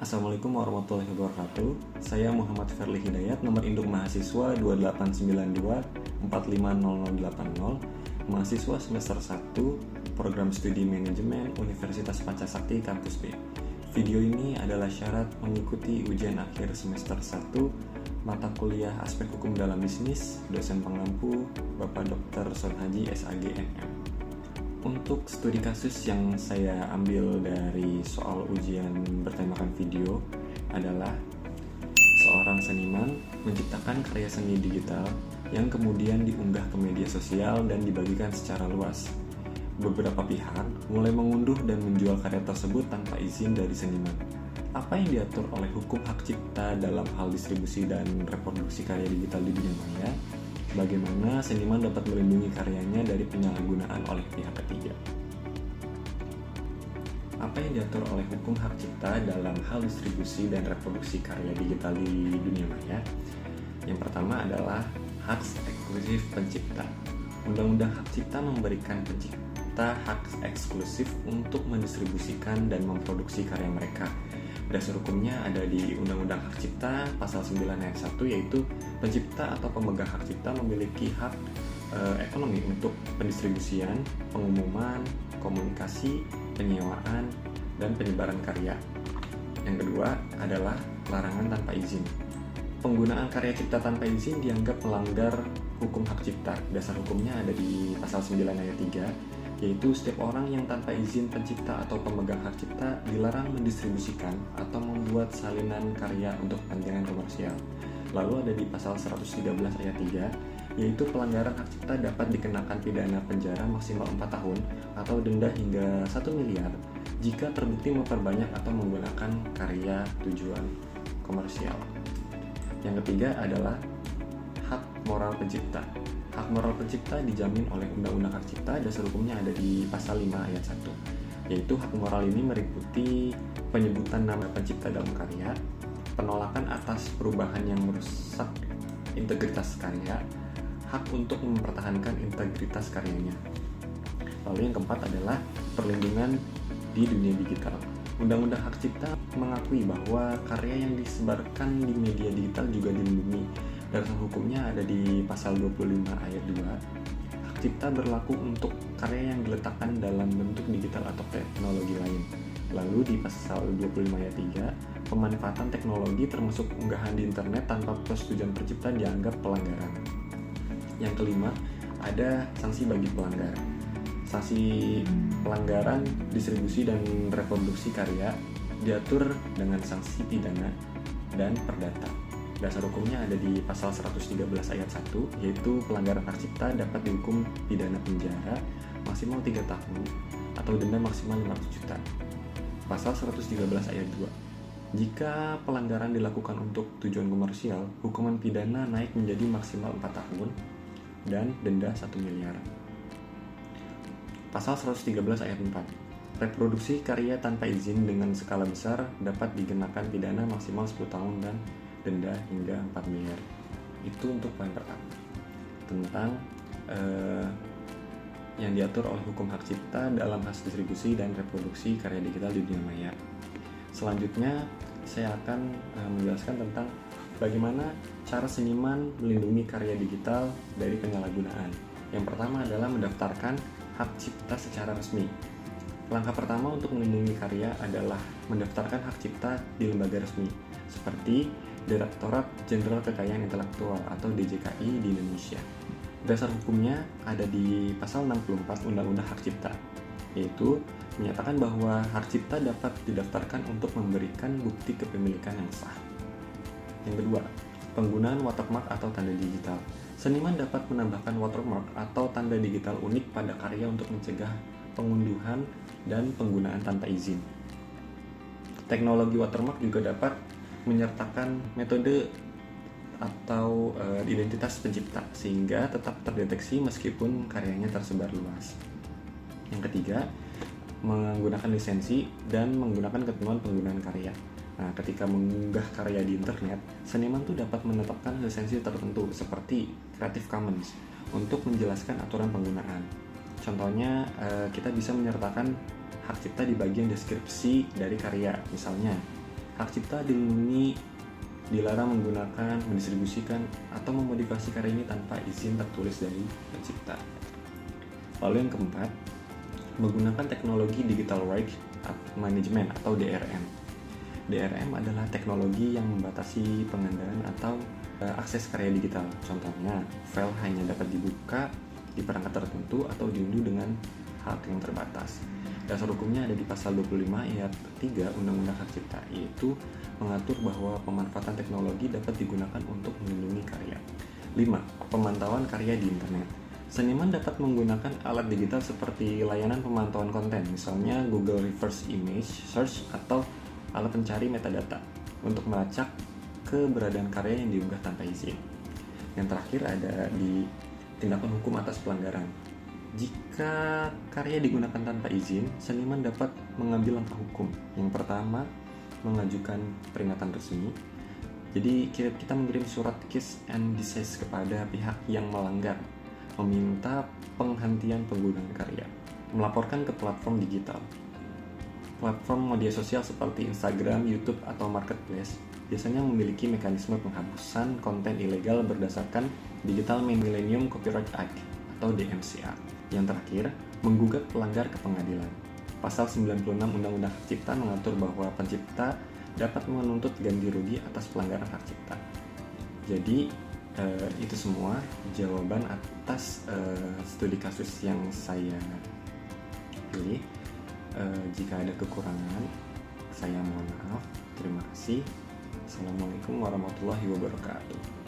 Assalamualaikum warahmatullahi wabarakatuh. Saya Muhammad Ferli Hidayat, nomor induk mahasiswa 2892450080, mahasiswa semester 1, Program Studi Manajemen Universitas Pancasakti Kampus B. Video ini adalah syarat mengikuti ujian akhir semester 1 mata kuliah Aspek Hukum dalam Bisnis, dosen pengampu Bapak Dr. Sonhaji SAG MM. Untuk studi kasus yang saya ambil dari soal ujian bertemakan video adalah seorang seniman menciptakan karya seni digital yang kemudian diunggah ke media sosial dan dibagikan secara luas. Beberapa pihak mulai mengunduh dan menjual karya tersebut tanpa izin dari seniman. Apa yang diatur oleh hukum hak cipta dalam hal distribusi dan reproduksi karya digital di dunia maya? Bagaimana seniman dapat melindungi karyanya dari penyalahgunaan oleh pihak ketiga? Apa yang diatur oleh hukum hak cipta dalam hal distribusi dan reproduksi karya digital di dunia maya? Yang pertama adalah hak eksklusif pencipta. Undang-undang hak cipta memberikan pencipta hak eksklusif untuk mendistribusikan dan memproduksi karya mereka. Dasar hukumnya ada di Undang-Undang Hak Cipta pasal 9 ayat 1, yaitu pencipta atau pemegang hak cipta memiliki hak ekonomi untuk pendistribusian, pengumuman, komunikasi, penyewaan, dan penyebaran karya. Yang kedua adalah larangan tanpa izin. Penggunaan karya cipta tanpa izin dianggap melanggar hukum hak cipta. Dasar hukumnya ada di pasal 9 ayat 3, yaitu setiap orang yang tanpa izin pencipta atau pemegang hak cipta dilarang mendistribusikan atau membuat salinan karya untuk kepentingan komersial. Lalu ada di pasal 113 ayat 3, yaitu pelanggaran hak cipta dapat dikenakan pidana penjara maksimal 4 tahun atau denda hingga 1 miliar jika terbukti memperbanyak atau menggunakan karya tujuan komersial. Yang ketiga adalah hak moral pencipta. Hak moral pencipta dijamin oleh Undang-Undang Hak Cipta. Dasar hukumnya ada di pasal 5 ayat 1, yaitu hak moral ini meliputi penyebutan nama pencipta dalam karya, penolakan atas perubahan yang merusak integritas karya, hak untuk mempertahankan integritas karyanya. Lalu yang keempat adalah perlindungan di dunia digital. Undang-Undang Hak Cipta mengakui bahwa karya yang disebarkan di media digital juga dilindungi. Dasar hukumnya ada di pasal 25 ayat 2. Hak cipta berlaku untuk karya yang diletakkan dalam bentuk digital atau teknologi lain. Lalu di pasal 25 ayat 3, pemanfaatan teknologi termasuk unggahan di internet tanpa persetujuan pencipta dianggap pelanggaran. Yang kelima, ada sanksi bagi pelanggar. Sanksi pelanggaran distribusi dan reproduksi karya diatur dengan sanksi pidana dan perdata. Dasar hukumnya ada di pasal 113 ayat 1, yaitu pelanggaran hak cipta dapat dihukum pidana penjara maksimal 3 tahun atau denda maksimal 500 juta. Pasal 113 ayat 2, jika pelanggaran dilakukan untuk tujuan komersial, hukuman pidana naik menjadi maksimal 4 tahun dan denda 1 miliar. Pasal 113 ayat 4, reproduksi karya tanpa izin dengan skala besar dapat dikenakan pidana maksimal 10 tahun dan denda hingga 4 miliar. Itu untuk poin pertama tentang yang diatur oleh hukum hak cipta dalam hal distribusi dan reproduksi karya digital di dunia maya. Selanjutnya saya akan menjelaskan tentang bagaimana cara seniman melindungi karya digital dari penyalahgunaan. Yang pertama adalah mendaftarkan hak cipta secara resmi. Langkah pertama untuk melindungi karya adalah mendaftarkan hak cipta di lembaga resmi seperti Direktorat Jenderal Kekayaan Intelektual atau DJKI di Indonesia. Dasar hukumnya ada di pasal 64 Undang-Undang Hak Cipta, yaitu menyatakan bahwa hak cipta dapat didaftarkan untuk memberikan bukti kepemilikan yang sah. Yang kedua, penggunaan watermark atau tanda digital. Seniman dapat menambahkan watermark atau tanda digital unik pada karya untuk mencegah pengunduhan dan penggunaan tanpa izin. Teknologi watermark juga dapat menyertakan metode atau identitas pencipta sehingga tetap terdeteksi meskipun karyanya tersebar luas. Yang ketiga, menggunakan lisensi dan menggunakan ketentuan penggunaan karya. Nah, ketika mengunggah karya di internet, seniman tuh dapat menetapkan lisensi tertentu seperti Creative Commons untuk menjelaskan aturan penggunaan. Contohnya, kita bisa menyertakan hak cipta di bagian deskripsi dari karya. Misalnya, Hak cipta dilindungi, dilarang menggunakan, mendistribusikan, atau memodifikasi karya ini tanpa izin tertulis dari pencipta. Lalu yang keempat, menggunakan teknologi Digital Rights Management atau DRM. DRM adalah teknologi yang membatasi penggandaan atau akses karya digital. Contohnya, file hanya dapat dibuka di perangkat tertentu atau diunduh dengan hak yang terbatas. Dasar hukumnya ada di pasal 25 ayat 3 Undang-Undang Hak Cipta, yaitu mengatur bahwa pemanfaatan teknologi dapat digunakan untuk melindungi karya. 5. Pemantauan karya di internet. Seniman dapat menggunakan alat digital seperti layanan pemantauan konten, misalnya Google Reverse Image Search atau alat pencari metadata, untuk melacak keberadaan karya yang diunggah tanpa izin. Yang terakhir ada di tindakan hukum atas pelanggaran. Jika karya digunakan tanpa izin, seniman dapat mengambil langkah hukum. Yang pertama, mengajukan peringatan resmi. Jadi kita mengirim surat cease and desist kepada pihak yang melanggar, meminta penghentian penggunaan karya, melaporkan ke platform digital. Platform media sosial seperti Instagram, YouTube, atau Marketplace biasanya memiliki mekanisme penghapusan konten ilegal berdasarkan Digital Millennium Copyright Act atau DMCA. Yang terakhir, menggugat pelanggar ke pengadilan. Pasal 96 Undang-Undang Hak Cipta mengatur bahwa pencipta dapat menuntut ganti rugi atas pelanggaran hak cipta. Jadi, itu semua jawaban atas studi kasus yang saya pilih. Jika ada kekurangan, saya mohon maaf. Terima kasih. Assalamualaikum warahmatullahi wabarakatuh.